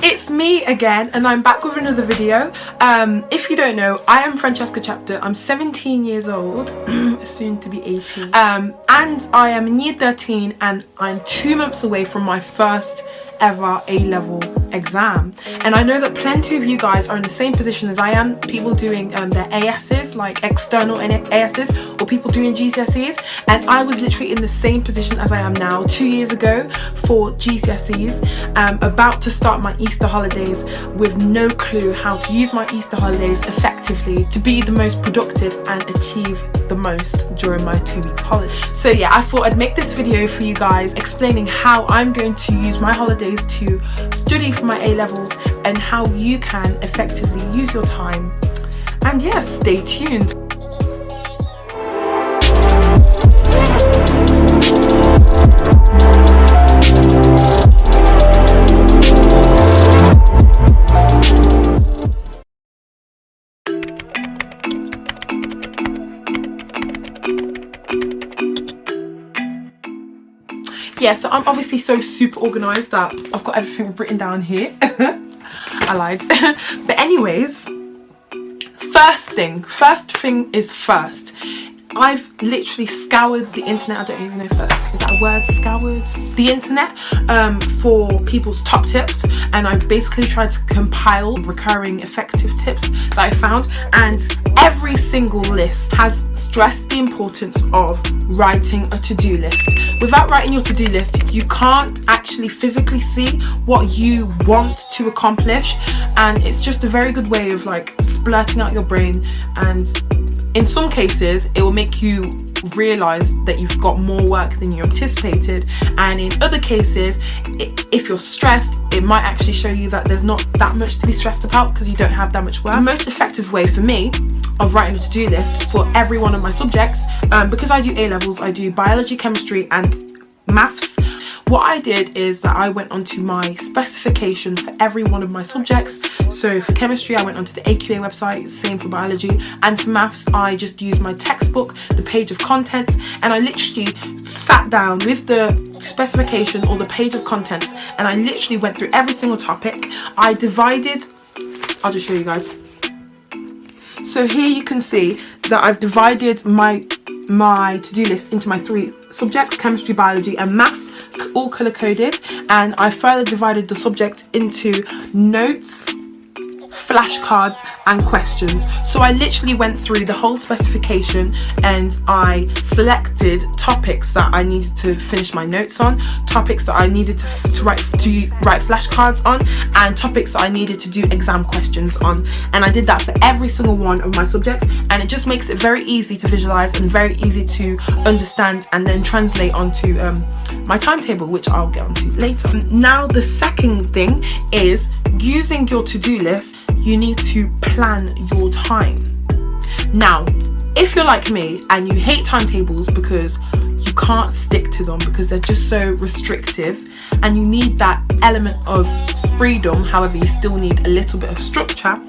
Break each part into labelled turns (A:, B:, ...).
A: It's me again, and I'm back with another video. If you don't know, I am Francesca Chapter. I'm 17 years old, soon to be 18, and I am in year 13, and I'm 2 months away from my first ever A-level exam. And I know that plenty of you guys are in the same position as I am, people doing their ASs, like external ASs, or people doing GCSEs. And I was literally in the same position as I am now 2 years ago for GCSEs, about to start my Easter holidays with no clue how to use my Easter holidays effectively to be the most productive and achieve the most during my 2 weeks holiday. So yeah, I thought I'd make this video for you guys explaining how I'm going to use my holidays to study for my A-levels and how you can effectively use your time. And yeah, stay tuned. Yeah, so I'm obviously so super organized that I've got everything written down here. I lied. But anyways, first thing is first. I've literally scoured the internet. I don't even know if that is that a word, scoured the internet, for people's top tips, and I basically tried to compile recurring effective tips that I found, and every single list has stressed the importance of writing a to-do list. Without writing your to-do list, you can't actually physically see what you want to accomplish, and it's just a very good way of like splurting out your brain, and in some cases it will make you realize that you've got more work than you anticipated, and in other cases, if you're stressed, it might actually show you that there's not that much to be stressed about because you don't have that much work. The most effective way for me of writing a to-do list for every one of my subjects, because I do A-levels, I do biology, chemistry and maths. What I did is that I went onto my specification for every one of my subjects. So for chemistry, I went onto the AQA website, same for biology, and for maths, I just used my textbook, the page of contents, and I literally sat down with the specification or the page of contents, and I literally went through every single topic. I divided, I'll just show you guys. So here you can see that I've divided my to-do list into my 3 subjects, chemistry, biology and maths, all color coded, and I further divided the subject into notes, flashcards and questions. So I literally went through the whole specification and I selected topics that I needed to finish my notes on, topics that I needed to write flashcards on, and topics that I needed to do exam questions on. And I did that for every single one of my subjects, and it just makes it very easy to visualize and very easy to understand and then translate onto my timetable, which I'll get onto later. Now the second thing is, using your to-do list, you need to plan your time. Now, if you're like me and you hate timetables because you can't stick to them because they're just so restrictive, and you need that element of freedom, however you still need a little bit of structure,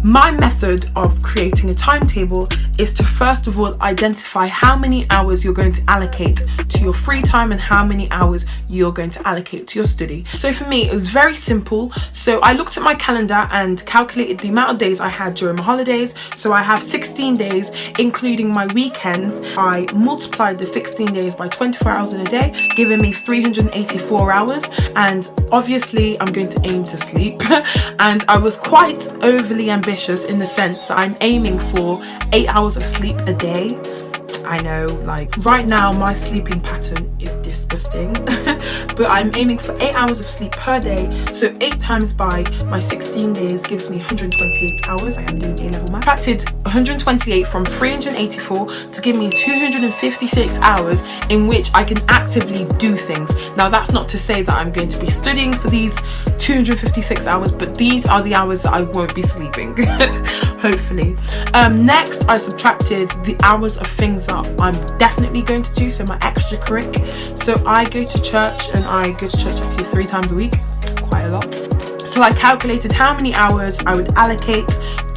A: my method of creating a timetable is to first of all identify how many hours you're going to allocate to your free time and how many hours you're going to allocate to your study. So for me, it was very simple. So I looked at my calendar and calculated the amount of days I had during my holidays. So I have 16 days, including my weekends. I multiplied the 16 days by 24 hours in a day, giving me 384 hours. And obviously I'm going to aim to sleep. And I was quite overly ambitious in the sense that I'm aiming for 8 hours of sleep a day. I know, like right now my sleeping pattern is disgusting, but I'm aiming for 8 hours of sleep per day. So 8 times by my 16 days gives me 128 hours. I am doing A-level math. Subtracted 128 from 384 to give me 256 hours in which I can actively do things. Now that's not to say that I'm going to be studying for these 256 hours, but these are the hours that I won't be sleeping, hopefully. Next, I subtracted the hours of things that I'm definitely going to do, so my extracurric. So I go to church, and I go to church actually 3 times a week, quite a lot. So I calculated how many hours I would allocate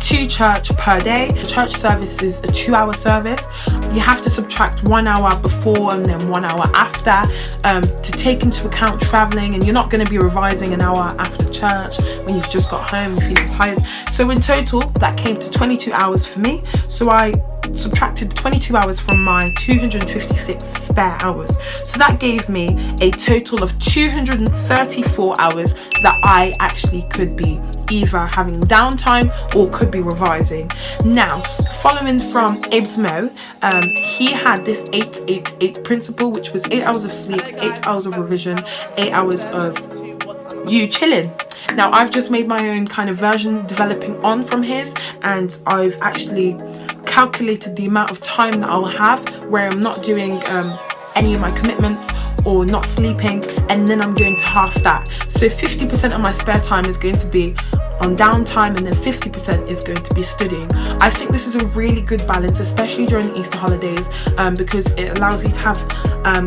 A: to church per day. The church service is a 2-hour service. You have to subtract 1 hour before and then 1 hour after to take into account traveling, and you're not going to be revising an hour after church when you've just got home, you're feeling tired. So in total, that came to 22 hours for me. So I subtracted 22 hours from my 256 spare hours. So that gave me a total of 234 hours that I actually could be either having downtime or could be revising. Now, following from Ibz Mo, he had this 8-8-8 principle, which was 8 hours of sleep, 8 hours of revision, 8 hours of you chilling. Now, I've just made my own kind of version developing on from his, and I've actually calculated the amount of time that I'll have where I'm not doing any of my commitments or not sleeping, and then I'm going to half that. So 50% of my spare time is going to be on downtime, and then 50% is going to be studying. I think this is a really good balance, especially during the Easter holidays, because it allows you to have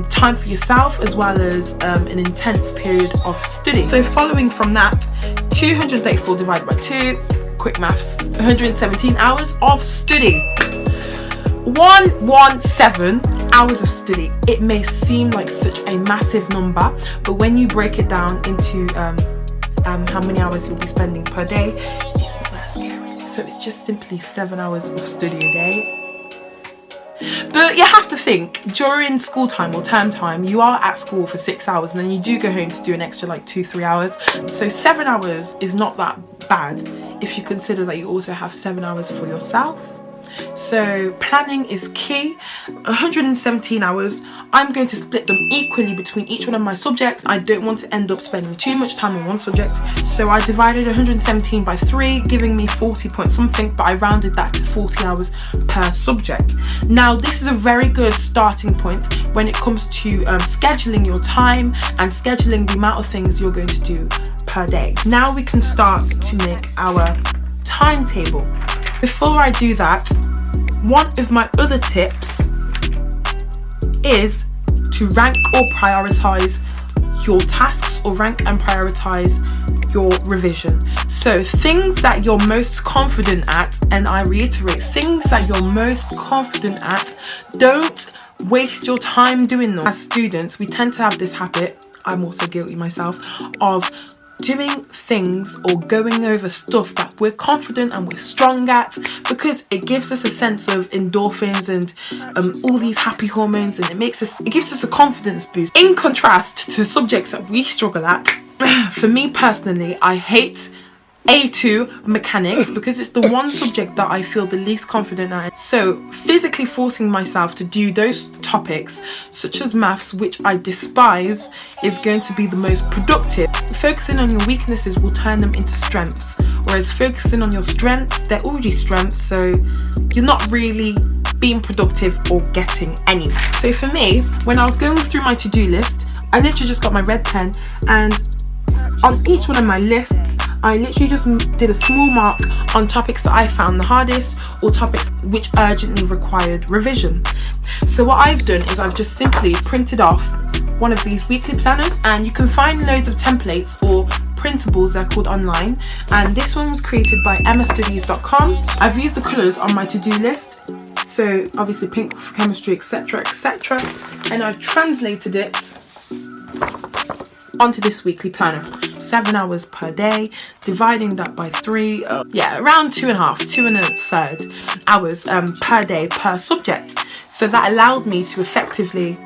A: time for yourself as well as an intense period of study. So following from that, 234 divided by 2, quick maths, 117 hours of study. 117 hours of study. It may seem like such a massive number, but when you break it down into how many hours you'll be spending per day, it's not that scary. So it's just simply 7 hours of study a day. But you have to think, during school time or term time, you are at school for 6 hours, and then you do go home to do an extra like 2-3 hours. So 7 hours is not that bad if you consider that you also have 7 hours for yourself. So planning is key. 117 hours. I'm going to split them equally between each one of my subjects. I don't want to end up spending too much time on one subject, so I divided 117 by 3, giving me 40 point something, but I rounded that to 40 hours per subject. Now, this is a very good starting point when it comes to scheduling your time and scheduling the amount of things you're going to do per day. Now we can start to make our timetable. Before I do that, one of my other tips is to rank or prioritize your tasks, or rank and prioritize your revision. So things that you're most confident at, and I reiterate, things that you're most confident at, don't waste your time doing them. As students, we tend to have this habit, I'm also guilty myself, of doing things or going over stuff that we're confident and we're strong at, because it gives us a sense of endorphins and all these happy hormones, and it gives us a confidence boost. In contrast to subjects that we struggle at, for me personally, I hate A2 mechanics because it's the one subject that I feel the least confident at. So physically forcing myself to do those topics such as maths, which I despise, is going to be the most productive. Focusing on your weaknesses will turn them into strengths, whereas focusing on your strengths, they're already strengths, so you're not really being productive or getting anywhere. So for me, when I was going through my to-do list, I literally just got my red pen, and on each one of my lists, I literally just did a small mark on topics that I found the hardest, or topics which urgently required revision. So what I've done is I've just simply printed off one of these weekly planners, and you can find loads of templates or printables, they're called, online, and this one was created by emmastudies.com. I've used the colours on my to-do list, so obviously pink for chemistry, etc, etc, and I've translated it onto this weekly planner. 7 hours per day, dividing that by 3, around 2.5 hours per day per subject. So that allowed me to effectively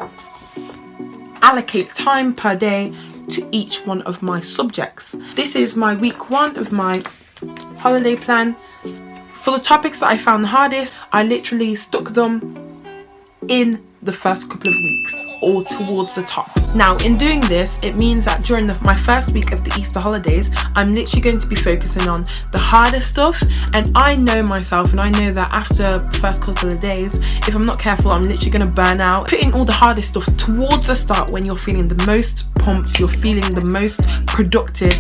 A: allocate time per day to each one of my subjects. This is my week 1 of my holiday plan. For the topics that I found the hardest, I literally stuck them in the first couple of weeks or towards the top. Now, in doing this, it means that during my first week of the Easter holidays, I'm literally going to be focusing on the harder stuff, and I know myself, and I know that after the first couple of days, if I'm not careful, I'm literally going to burn out. Putting all the hardest stuff towards the start when you're feeling the most pumped, you're feeling the most productive,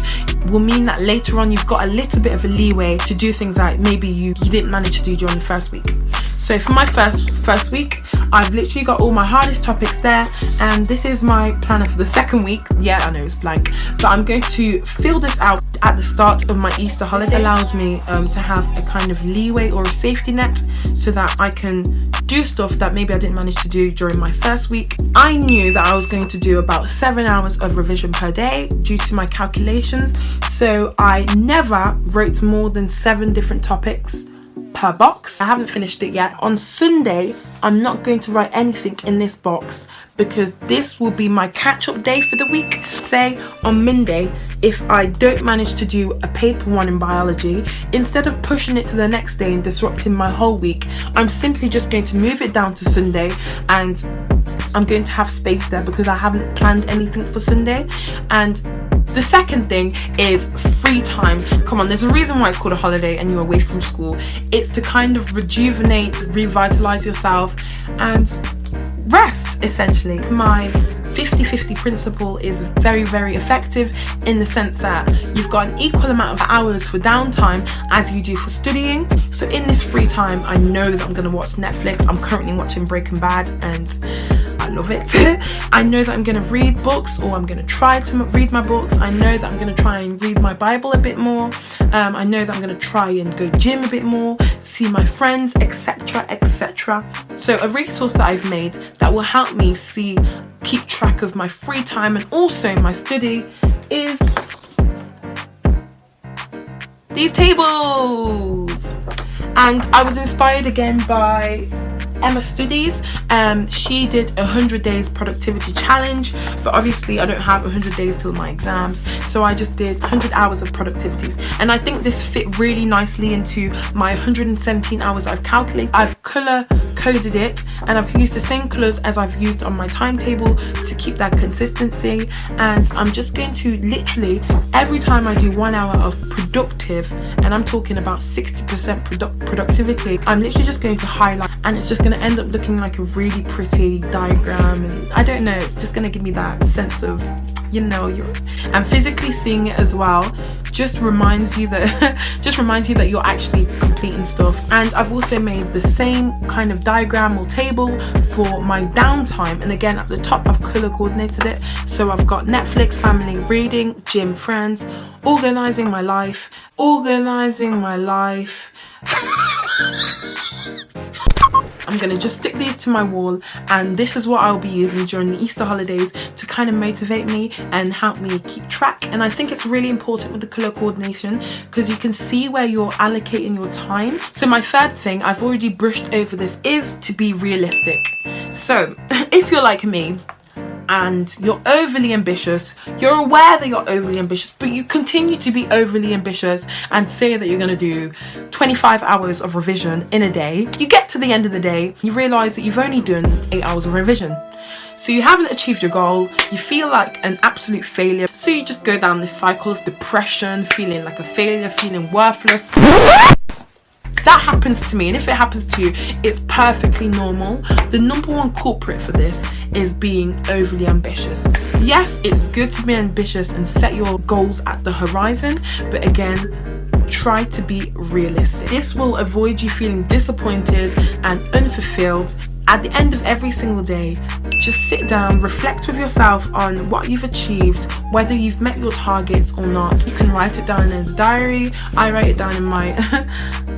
A: will mean that later on you've got a little bit of a leeway to do things that maybe you didn't manage to do during the first week. So for my first week, I've literally got all my hardest topics there, and this is my planner for the second week. Yeah, I know it's blank, but I'm going to fill this out at the start of my Easter holiday. This allows me to have a kind of leeway or a safety net so that I can do stuff that maybe I didn't manage to do during my first week. I knew that I was going to do about 7 hours of revision per day due to my calculations, so I never wrote more than 7 different topics per box. I haven't finished it yet. On Sunday, I'm not going to write anything in this box because this will be my catch-up day for the week. Say on Monday, if I don't manage to do a paper one in biology, instead of pushing it to the next day and disrupting my whole week, I'm simply just going to move it down to Sunday, and I'm going to have space there because I haven't planned anything for Sunday. And the second thing is free time. Come on, there's a reason why it's called a holiday and you're away from school. It's to kind of rejuvenate, revitalize yourself and rest, essentially. My 50-50 principle is very, very effective in the sense that you've got an equal amount of hours for downtime as you do for studying. So in this free time, I know that I'm going to watch Netflix. I'm currently watching Breaking Bad and I love it. I know that I'm going to read books, or I'm going to try to read my books. I know that I'm going to try and read my Bible a bit more. I know that I'm going to try and go gym a bit more, see my friends, etc, etc. So a resource that I've made that will help me keep track of my free time and also my study is these tables. And I was inspired again by Emma Studies. She did a 100 days productivity challenge, but obviously I don't have 100 days till my exams, so I just did 100 hours of productivities, and I think this fit really nicely into my 117 hours I've calculated. I've color coded it and I've used the same colors as I've used on my timetable to keep that consistency, and I'm just going to literally every time I do 1 hour of productive, and I'm talking about 60% productivity, I'm literally just going to highlight, and it's just going to end up looking like a really pretty diagram, and I don't know, it's just going to give me that sense of, you know, and physically seeing it as well just reminds you that you're actually completing stuff. And I've also made the same kind of diagram or table for my downtime, and again at the top I've color coordinated it, so I've got Netflix, family, reading, gym, friends, organizing my life. I'm gonna just stick these to my wall, and this is what I'll be using during the Easter holidays to kind of motivate me and help me keep track. And I think it's really important with the color coordination because you can see where you're allocating your time. So my third thing, I've already brushed over this, is to be realistic. So if you're like me and you're overly ambitious, you're aware that you're overly ambitious, but you continue to be overly ambitious and say that you're going to do 25 hours of revision in a day, you get to the end of the day, you realize that you've only done 8 hours of revision. So you haven't achieved your goal, you feel like an absolute failure, so you just go down this cycle of depression, feeling like a failure, feeling worthless. That happens to me, and if it happens to you, it's perfectly normal. The number one culprit for this is being overly ambitious. Yes, it's good to be ambitious and set your goals at the horizon, but again, try to be realistic. This will avoid you feeling disappointed and unfulfilled. At the end of every single day, just sit down, reflect with yourself on what you've achieved, whether you've met your targets or not. You can write it down in a diary. I write it down in my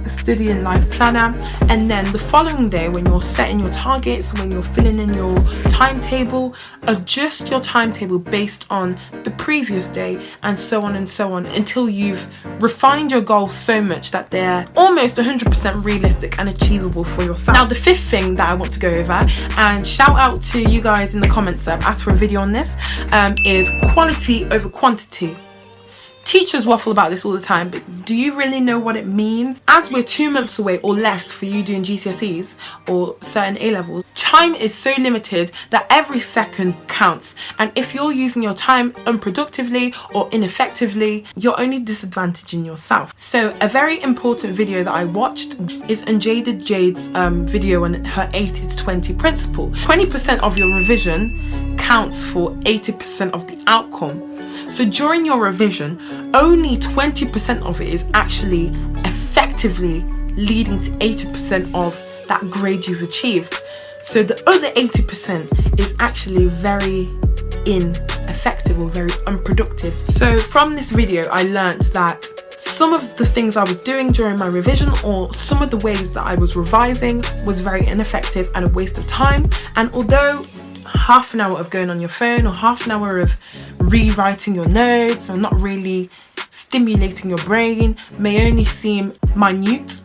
A: study and life planner. And then the following day, when you're setting your targets, when you're filling in your timetable, adjust your timetable based on the previous day, and so on until you've refined your goals so much that they're almost 100% realistic and achievable for yourself. Now, the fifth thing that I want to go over, and shout out to you guys in the comments that have asked for a video on this, is quality over quantity. Teachers waffle about this all the time, but do you really know what it means? As we're 2 months away or less for you doing GCSEs or certain A-levels, time is so limited that every second counts, and if you're using your time unproductively or ineffectively, you're only disadvantaging yourself. So a very important video that I watched is Unjaded Jade's video on her 80-20 principle. 20% of your revision counts for 80% of the outcome. So during your revision, only 20% of it is actually effectively leading to 80% of that grade you've achieved. So the other 80% is actually very ineffective or very unproductive. So from this video, I learned that some of the things I was doing during my revision, or some of the ways that I was revising, was very ineffective and a waste of time. And although half an hour of going on your phone or half an hour of rewriting your notes or not really stimulating your brain may only seem minute,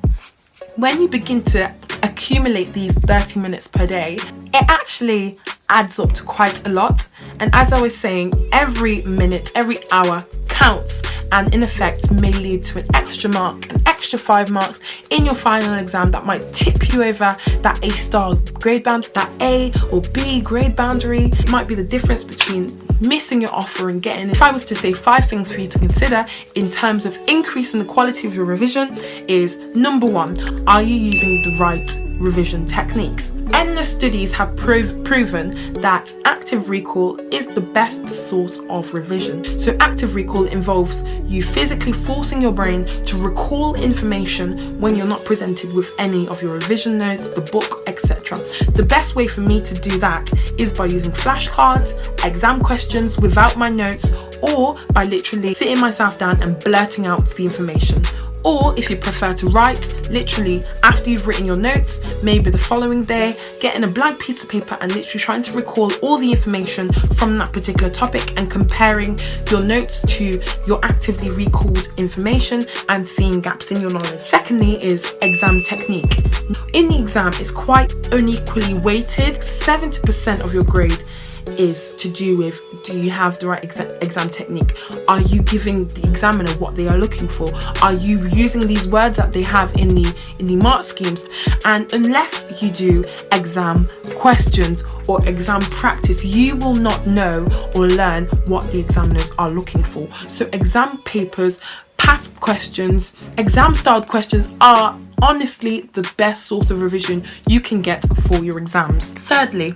A: when you begin to accumulate these 30 minutes per day, it actually adds up to quite a lot. And as I was saying, every minute, every hour counts, and in effect may lead to an extra mark, an extra 5 marks in your final exam that might tip you over that A-star grade boundary, that A or B grade boundary. It might be the difference between missing your offer and getting it. If I was to say 5 things for you to consider in terms of increasing the quality of your revision, is number 1, are you using the right revision techniques? Endless studies have proven that active recall is the best source of revision. So active recall involves you physically forcing your brain to recall information when you're not presented with any of your revision notes, the book, etc. The best way for me to do that is by using flashcards, exam questions without my notes, or by literally sitting myself down and blurting out the information. Or if you prefer to write, literally after you've written your notes, maybe the following day, getting a blank piece of paper and literally trying to recall all the information from that particular topic and comparing your notes to your actively recalled information and seeing gaps in your knowledge. Secondly is exam technique. In the exam, it's quite unequally weighted. 70% of your grade is to do with, do you have the right exam technique? Are you giving the examiner what they are looking for? Are you using these words that they have in the mark schemes? And unless you do exam questions or exam practice, you will not know or learn what the examiners are looking for. So exam papers, past questions, exam styled questions are honestly the best source of revision you can get for your exams. Thirdly,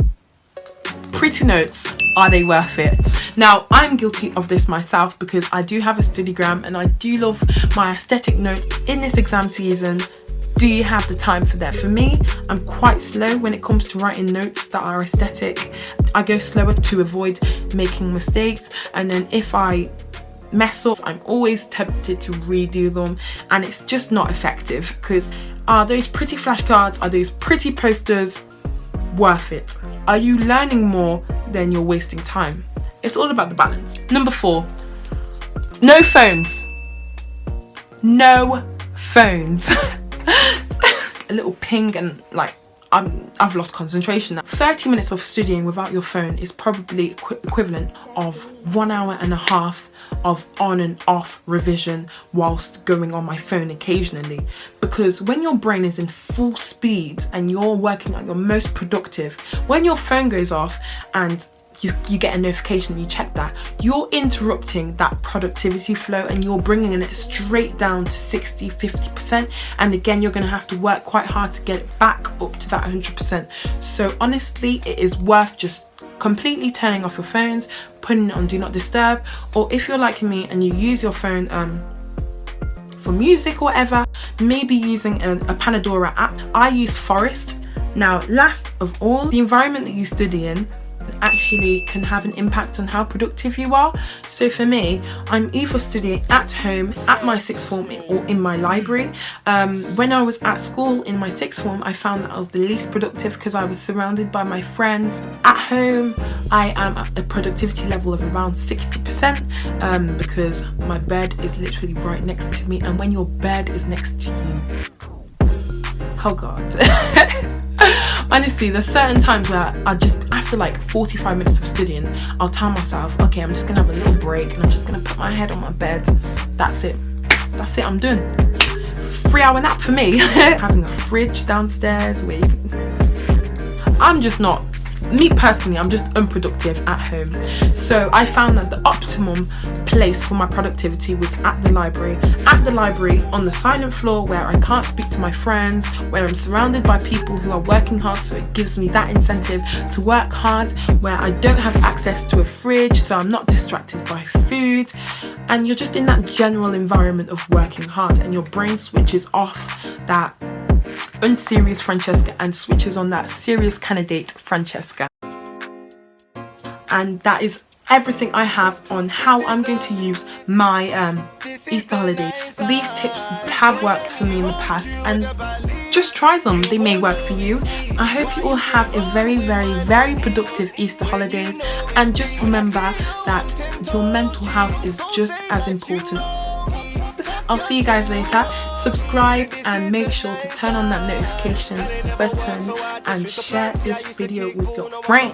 A: pretty notes, are they worth it? Now, I'm guilty of this myself because I do have a studygram and I do love my aesthetic notes. In this exam season, do you have the time for that? For me, I'm quite slow when it comes to writing notes that are aesthetic. I go slower to avoid making mistakes, and then if I mess up, I'm always tempted to redo them, and it's just not effective. Because are those pretty flashcards, are those pretty posters worth it? Are you learning more than you're wasting time? It's all about the balance. Number 4, no phones. No phones. A little ping and like I've lost concentration. 30 minutes of studying without your phone is probably equivalent of 1.5 hours of on and off revision whilst going on my phone occasionally. Because when your brain is in full speed and you're working at your most productive, when your phone goes off and you get a notification, you check that, you're interrupting that productivity flow and you're bringing it straight down to 60-50%, and again you're going to have to work quite hard to get it back up to that 100%. So honestly, it is worth just completely turning off your phones, putting it on do not disturb, or if you're like me and you use your phone for music or whatever, maybe using a Panadora app. I use Forest. Now, last of all, the environment that you study in actually can have an impact on how productive you are. So for me, I'm either studying at home, at my sixth form, or in my library. When I was at school in my sixth form, I found that I was the least productive because I was surrounded by my friends. At home, I am at a productivity level of around 60% because my bed is literally right next to me, and when your bed is next to you, oh god. Honestly, there's certain times where I just, after like 45 minutes of studying, I'll tell myself, okay, I'm just gonna have a little break and I'm just gonna put my head on my bed. That's it, I'm done. 3-hour nap for me. Having a fridge downstairs where you can... I'm just not, me personally, I'm just unproductive at home. So I found that the optimum place for my productivity was at the library. At the library, on the silent floor, where I can't speak to my friends, where I'm surrounded by people who are working hard, so it gives me that incentive to work hard, where I don't have access to a fridge, so I'm not distracted by food, and you're just in that general environment of working hard, and your brain switches off that unserious Francesca and switches on that serious candidate Francesca. And that is everything I have on how I'm going to use my Easter holiday. These tips have worked for me in the past, and just try them, they may work for you. I hope you all have a very, very, very productive Easter holidays, and just remember that your mental health is just as important. I'll see you guys later. Subscribe and make sure to turn on that notification button and share this video with your friends.